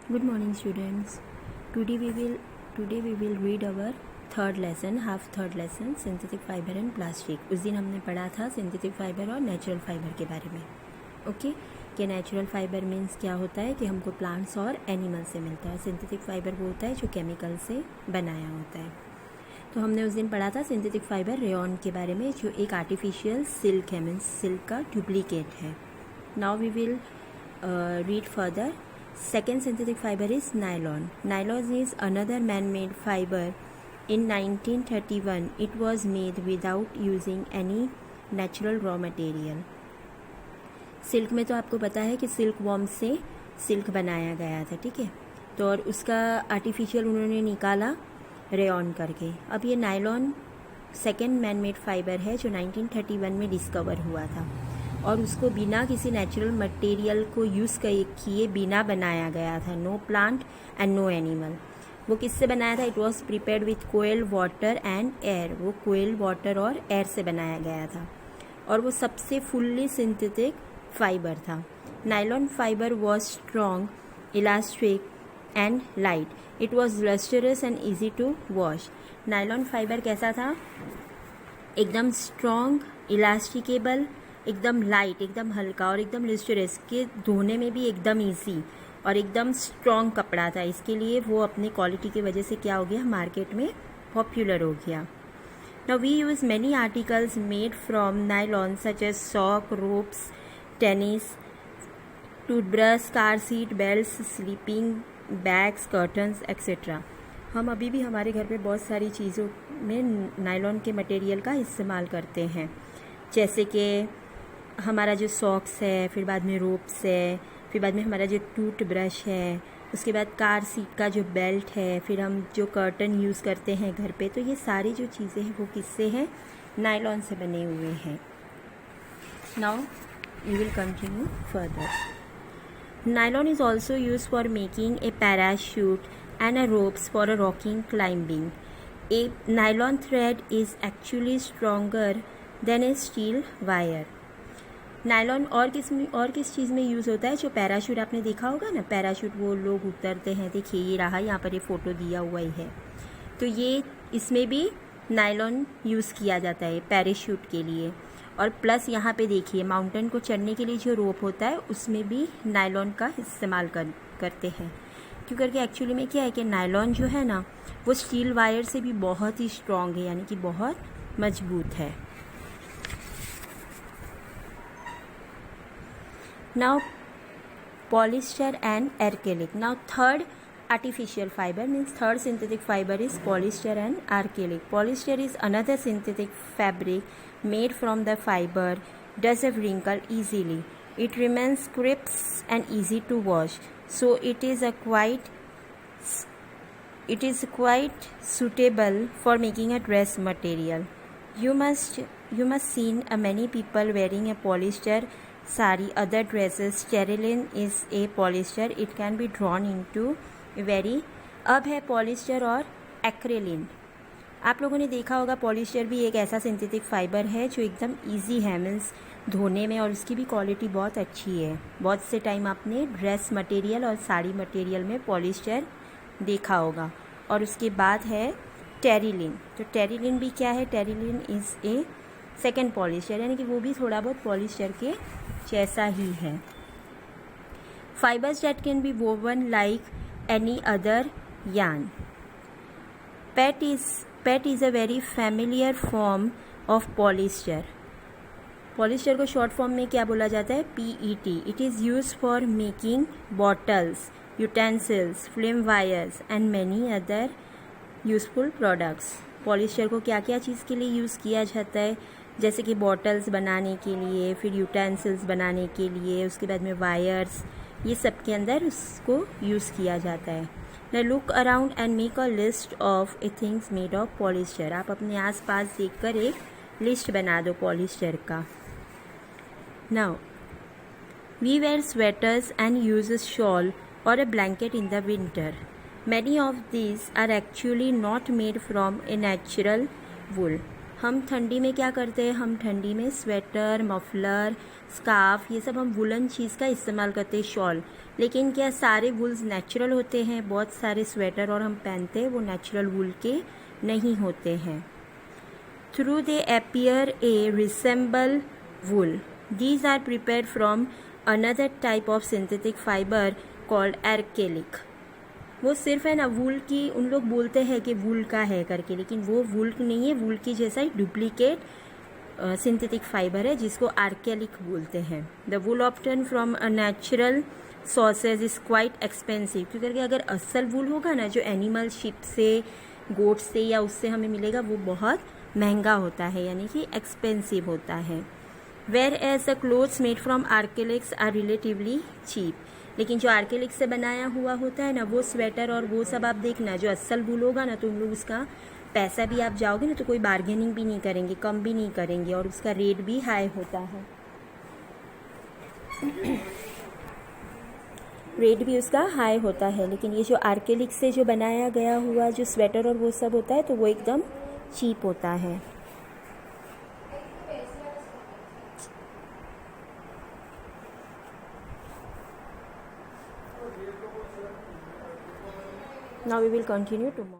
Good morning, students. Today we will read our third lesson, third lesson, synthetic fiber and plastic. उस दिन हमने पढ़ा था synthetic fibre और नेचुरल फाइबर के बारे में. ओके कि नेचुरल फाइबर मीन्स क्या होता है कि हमको प्लांट्स और एनिमल से मिलता है. सिंथेटिक फाइबर वो होता है जो केमिकल से बनाया होता है. तो हमने उस दिन पढ़ा था सिंथेटिक फाइबर रेयॉन के बारे में, जो एक आर्टिफिशियल सिल्क है, मीन्स सिल्क का डुप्लीकेट है. Now we will read further. Second synthetic fiber is nylon. Nylon is another man-made fiber. In 1931, it was made without using any natural raw material. Silk में तो आपको पता है कि silk worm से silk बनाया गया था, ठीक है. तो और उसका आर्टिफिशियल उन्होंने निकाला रेयॉन करके. अब ये nylon second man made fibre है जो 1931 में डिस्कवर हुआ था और उसको बिना किसी नेचुरल मटेरियल को यूज़ किए बिना बनाया गया था. No plant and no animal. वो किससे बनाया था? It was prepared with coal water and air. वो कोयल वाटर और एयर से बनाया गया था और वो सबसे फुल्ली सिंथेटिक फाइबर था. Nylon fibre was strong, elastic and light. It was lustrous and easy to wash. Nylon fibre कैसा था? एकदम स्ट्रॉन्ग, इलास्टिकेबल, एकदम लाइट, एकदम हल्का और एकदम लस्टरस, के धोने में भी एकदम इजी और एकदम स्ट्रॉन्ग कपड़ा था. इसके लिए वो अपनी क्वालिटी की वजह से क्या हो गया, मार्केट में पॉपुलर हो गया. Now we use many articles made from nylon such as sock, ropes, tennis, toothbrush, car seat, belts, sleeping bags, curtains etcetera. हम अभी भी हमारे घर पे बहुत सारी चीज़ों में नायलॉन के मटेरियल का इस्तेमाल करते हैं, जैसे कि हमारा जो सॉक्स है, फिर बाद में रोप्स है, फिर बाद में हमारा जो टूथ ब्रश है, उसके बाद कार सीट का जो बेल्ट है, फिर हम जो कर्टन यूज़ करते हैं घर पे, तो ये सारी जो चीज़ें हैं वो किससे हैं? नायलॉन से बने हुए हैं. Now we will continue further. Nylon is also use for making a parachute and a ropes for a rocking climbing. A nylon thread is actually stronger than a steel wire. Nylon और किस चीज़ में use होता है? जो parachute आपने देखा होगा ना, पैराशूट वो लोग उतरते हैं, देखिए ये रहा, यहाँ पर ये फ़ोटो दिया हुआ ही है. तो ये इसमें भी नायलॉन यूज़ किया जाता है पैराशूट के लिए. और प्लस यहाँ पे देखिए माउंटेन को चढ़ने के लिए जो रोप होता है उसमें भी नायलॉन का इस्तेमाल करते हैं. क्यों करके एक्चुअली में क्या है कि नायलॉन जो है ना वो स्टील वायर से भी बहुत ही स्ट्रॉन्ग है, यानी कि बहुत मजबूत है. Now polyester and acrylic. Now third artificial fiber means third synthetic fiber is polyester and acrylic. Polyester is another synthetic fabric made from the fiber, doesn't wrinkle easily. It remains crisp and easy to wash. So it is quite suitable for making a dress material. You must seen many people wearing a polyester sari, other dresses. Sterling is a polyester. It can be drawn into very. अब है polyester और एक्रेलिन. आप लोगों ने देखा होगा polyester भी एक ऐसा सिंथेटिक फाइबर है जो एकदम इजी है, मीन्स धोने में, और उसकी भी क्वालिटी बहुत अच्छी है. बहुत से टाइम आपने ड्रेस मटेरियल और साड़ी मटेरियल में पॉलिस्टर देखा होगा. और उसके बाद है टेरिलिन. तो टेरिलिन भी क्या है? Terylene is a second polyester, यानी कि वो भी थोड़ा बहुत पॉलिस्टर के जैसा ही है. Fibres that can be woven like any other yarn. PET is a very familiar form of polyester. Polyester को शॉर्ट फॉर्म में क्या बोला जाता है? PET. It is used for making bottles, utensils, film wires and many other useful products. Polyester को क्या क्या चीज़ के लिए यूज़ किया जाता है? जैसे कि बॉटल्स बनाने के लिए, फिर यूटेंसिल्स बनाने के लिए, उसके बाद में वायर्स, ये सब के अंदर उसको यूज़ किया जाता है. Now look around and make a list of things made of polyester. आप अपने आसपास देखकर एक लिस्ट बना दो पॉलिस्टर का. Now we wear sweaters and use a shawl or a blanket in the winter. Many of these are actually not made from a natural wool. हम ठंडी में क्या करते हैं, हम ठंडी में स्वेटर, मफलर, स्कार्फ, ये सब हम वुलन चीज़ का इस्तेमाल करते हैं, शॉल। लेकिन क्या सारे वुल्स नेचुरल होते हैं? बहुत सारे स्वेटर और हम पहनते हैं वो नेचुरल वुल के नहीं होते हैं। Through they appear a resemble wool, these are prepared from another type of synthetic fibre called acrylic. वो सिर्फ है ना वूल की, उन लोग बोलते हैं कि वूल का है करके, लेकिन वो वूल नहीं है, वूल की जैसा ही डुप्लीकेट सिंथेटिक फाइबर है जिसको आर्केलिक बोलते हैं। The wool obtained from a natural sources is quite expensive, क्योंकि अगर असल वूल होगा ना जो एनिमल शिप से, गोट से या उससे हमें मिलेगा, वो बहुत महंगा होता है, यानी कि एक्सपेंसिव होता है। Whereas the clothes made from acrylics are relatively cheap, लेकिन जो आर्केलिक से बनाया हुआ होता है ना वो स्वेटर और वो सब आप देखना, जो असल वूल होगा ना तो उन लोग उसका पैसा भी, आप जाओगे ना तो कोई बार्गेनिंग भी नहीं करेंगे, कम भी नहीं करेंगे, और उसका रेट भी हाई होता है, रेट भी उसका हाई होता है। लेकिन ये जो आर्केलिक से जो बनाया गया हुआ जो स्वेटर और वो सब होता है तो वो एकदम चीप होता है। Now we will continue tomorrow.